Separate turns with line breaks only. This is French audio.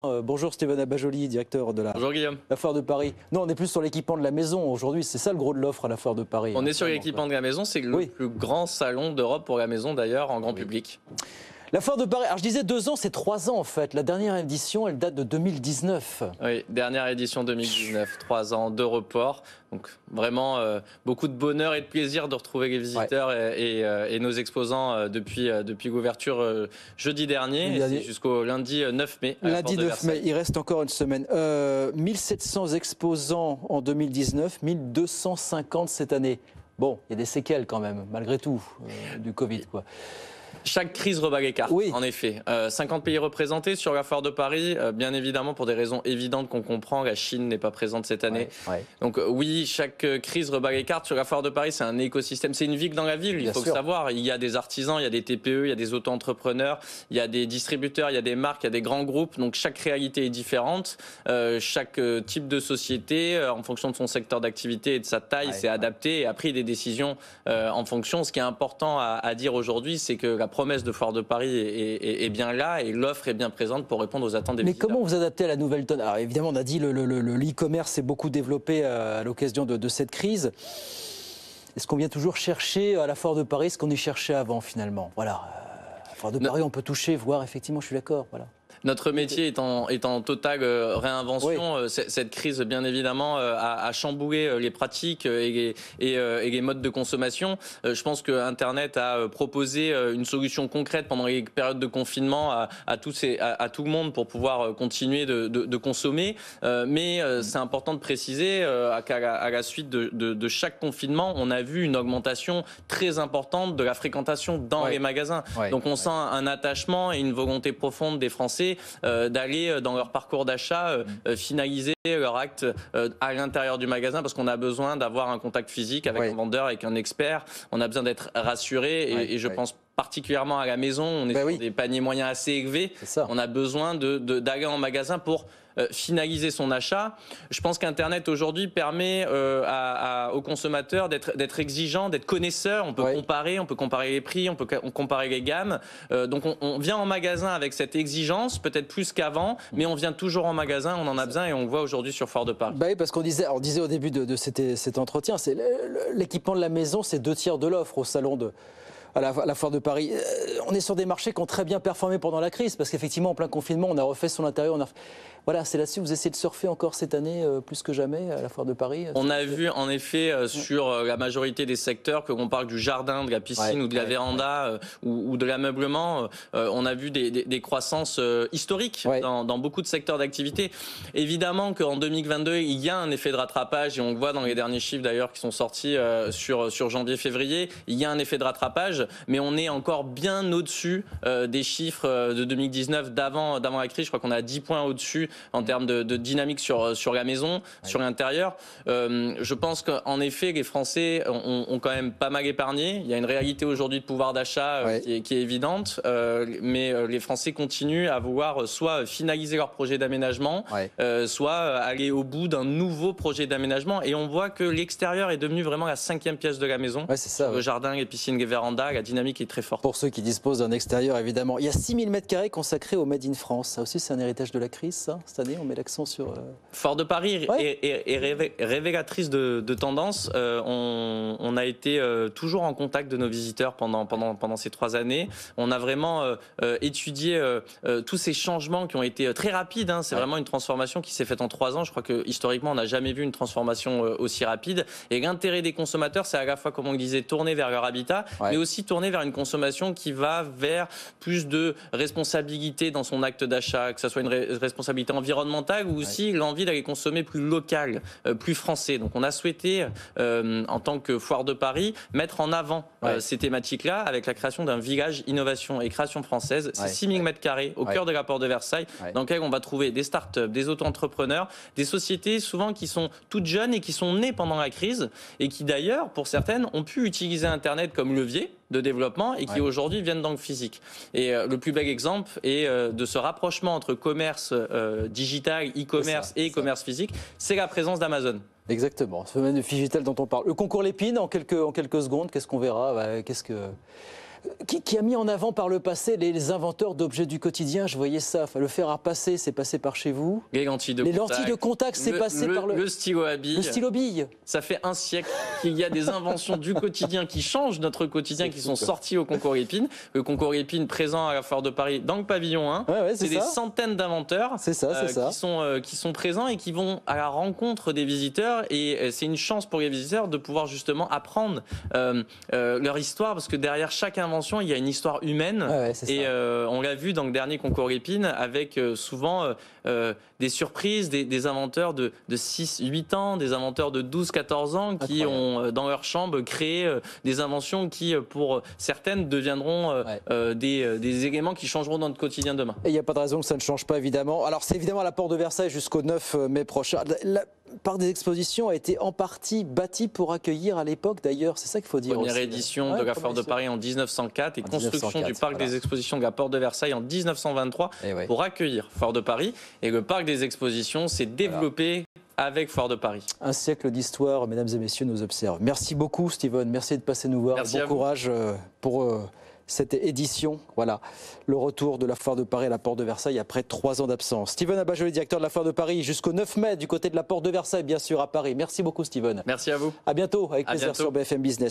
Bonjour Stéphane Abajoli, directeur de
Bonjour Guillaume.
la Foire de Paris. Non, on est plus sur l'équipement de la maison aujourd'hui, c'est ça le gros de l'offre à la Foire de Paris.
On est sur l'équipement de la maison, c'est le plus grand salon d'Europe pour la maison d'ailleurs, en grand public.
La Foire de Paris, alors je disais 2 ans, c'est 3 ans en fait. La dernière édition, elle date de 2019.
Oui, dernière édition 2019, 3 ans de report. Donc vraiment beaucoup de bonheur et de plaisir de retrouver les visiteurs et nos exposants depuis l'ouverture jeudi dernier jusqu'au lundi 9 mai.
Lundi 9 mai, il reste encore une semaine. 1700 exposants en 2019, 1250 cette année. Bon, il y a des séquelles quand même, malgré tout, du Covid, quoi.
Chaque crise rebat les cartes, en effet. 50 pays représentés sur la Foire de Paris. Bien évidemment, pour des raisons évidentes qu'on comprend, la Chine n'est pas présente cette année. Donc oui, chaque crise rebat les cartes. Sur la Foire de Paris, c'est un écosystème. C'est une ville dans la ville, il faut le savoir. Il y a des artisans, il y a des TPE, il y a des auto-entrepreneurs, il y a des distributeurs, il y a des marques, il y a des grands groupes. Donc chaque réalité est différente. Chaque type de société, en fonction de son secteur d'activité et de sa taille, s'est adapté et a pris des décisions en fonction. Ce qui est important à dire aujourd'hui, c'est que la promesse de Foire de Paris est bien là et l'offre est bien présente pour répondre aux attentes des visiteurs.
Mais comment vous adaptez à la nouvelle donne? Alors évidemment, on a dit l'e-commerce s'est beaucoup développé à l'occasion de cette crise. Est-ce qu'on vient toujours chercher à la Foire de Paris ce qu'on y cherchait avant finalement? Voilà, à la Foire de Paris, on peut toucher, voir, effectivement, je suis d'accord. Voilà.
Notre métier est en totale réinvention. Cette crise, bien évidemment, a chamboulé les pratiques et les modes de consommation. Je pense que Internet a proposé une solution concrète pendant les périodes de confinement à tout le monde pour pouvoir continuer de consommer. Mais c'est important de préciser qu'à la suite de chaque confinement, on a vu une augmentation très importante de la fréquentation dans les magasins. Donc on sent un attachement et une volonté profonde des Français d'aller dans leur parcours d'achat, finaliser leur acte à l'intérieur du magasin parce qu'on a besoin d'avoir un contact physique avec un vendeur, avec un expert. On a besoin d'être rassuré et je pense particulièrement à la maison, on est sur des paniers moyens assez élevés. On a besoin d'aller en magasin pour finaliser son achat. Je pense qu'Internet aujourd'hui permet aux consommateurs d'être exigeants, d'être connaisseurs. On peut comparer les prix, on peut comparer les gammes. Donc on vient en magasin avec cette exigence, peut-être plus qu'avant, mais on vient toujours en magasin, on en a besoin et on le voit aujourd'hui sur Foire de Paris.
Oui, parce qu'on disait au début de cet entretien, c'est l'équipement de la maison, c'est 2/3 de l'offre au salon à la Foire de Paris. On est sur des marchés qui ont très bien performé pendant la crise, parce qu'effectivement, en plein confinement, on a refait son intérieur. Voilà, c'est là-dessus, vous essayez de surfer encore cette année, plus que jamais, à la Foire de Paris.
On a vu, en effet, sur la majorité des secteurs, que l'on parle du jardin, de la piscine ou de la véranda ou de l'ameublement, on a vu des croissances historiques dans beaucoup de secteurs d'activité. Évidemment qu'en 2022, il y a un effet de rattrapage, et on le voit dans les derniers chiffres d'ailleurs qui sont sortis sur janvier-février, il y a un effet de rattrapage, mais on est encore bien au-dessus des chiffres de 2019 d'avant la crise. Je crois qu'on est à 10 points au-dessus en termes de dynamique sur la maison, sur l'intérieur. Je pense qu'en effet, les Français ont quand même pas mal épargné. Il y a une réalité aujourd'hui de pouvoir d'achat qui est évidente, mais les Français continuent à vouloir soit finaliser leur projet d'aménagement, soit aller au bout d'un nouveau projet d'aménagement. Et on voit que l'extérieur est devenu vraiment la 5e pièce de la maison. Le jardin, les piscines, les vérandas, la dynamique est très forte.
Pour ceux qui disposent d'un extérieur, évidemment. Il y a 6000 m² consacrés au Made in France. Ça aussi, c'est un héritage de la crise, ça. Cette année, on met l'accent sur...
Foire de Paris est révélatrice de tendance. On a été toujours en contact de nos visiteurs pendant ces 3 années. On a vraiment étudié tous ces changements qui ont été très rapides. C'est vraiment une transformation qui s'est faite en 3 ans. Je crois que historiquement, on n'a jamais vu une transformation aussi rapide. Et l'intérêt des consommateurs, c'est à la fois, comme on le disait, tourner vers leur habitat, mais aussi tourner vers une consommation qui va vers plus de responsabilité dans son acte d'achat, que ce soit une responsabilité environnementale ou aussi l'envie d'aller consommer plus local, plus français. Donc on a souhaité, en tant que Foire de Paris, mettre en avant ces thématiques-là avec la création d'un village innovation et création française. C'est 6000 m² au cœur de la porte de Versailles, dans lequel on va trouver des startups, des auto-entrepreneurs, des sociétés souvent qui sont toutes jeunes et qui sont nées pendant la crise et qui d'ailleurs, pour certaines, ont pu utiliser Internet comme levier de développement et qui aujourd'hui viennent dans le physique. Et le plus bel exemple est de ce rapprochement entre commerce digital, e-commerce et commerce physique, c'est la présence d'Amazon.
Exactement, ce phénomène de digital dont on parle. Le concours Lépine, en quelques secondes, qu'est-ce qu'on verra? qui a mis en avant par le passé les inventeurs d'objets du quotidien. Je voyais ça. Enfin, le fer à passer, c'est passé par chez vous.
Les lentilles de
contact, c'est passé par
le stylo à billes.
Le stylo bille.
Ça fait un siècle qu'il y a des inventions du quotidien qui changent notre quotidien, qui sont sorties au concours Épine. Le concours Épine présent à la Foire de Paris dans le pavillon 1. C'est des centaines d'inventeurs qui sont présents et qui vont à la rencontre des visiteurs. Et c'est une chance pour les visiteurs de pouvoir justement apprendre leur histoire, parce que derrière chaque invention, il y a une histoire humaine. On l'a vu dans le dernier concours Épine avec souvent des surprises, des inventeurs de 6-8 ans, des inventeurs de 12-14 ans qui ont dans leur chambre créé des inventions qui, pour certaines, deviendront des éléments qui changeront dans notre quotidien demain.
Et il n'y a pas de raison que ça ne change pas, évidemment. Alors c'est évidemment à la Porte de Versailles jusqu'au 9 mai prochain. Le Parc des Expositions a été en partie bâti pour accueillir à l'époque, d'ailleurs, c'est ça qu'il faut dire.
Première
aussi.
édition de la Foire de Paris en 1904 et construction du Parc des Expositions de la Porte de Versailles en 1923 pour accueillir Foire de Paris. Et le Parc des Expositions s'est développé avec Foire de Paris. Un
siècle d'histoire, mesdames et messieurs, nous observe. Merci beaucoup, Steven. Merci de passer nous voir.
Merci,
bon courage pour cette édition. Voilà, le retour de la Foire de Paris à la Porte de Versailles après 3 ans d'absence. Steven Abajoli, directeur de la Foire de Paris, jusqu'au 9 mai du côté de la Porte de Versailles, bien sûr, à Paris. Merci beaucoup, Steven.
Merci à vous.
À bientôt, avec plaisir sur BFM Business.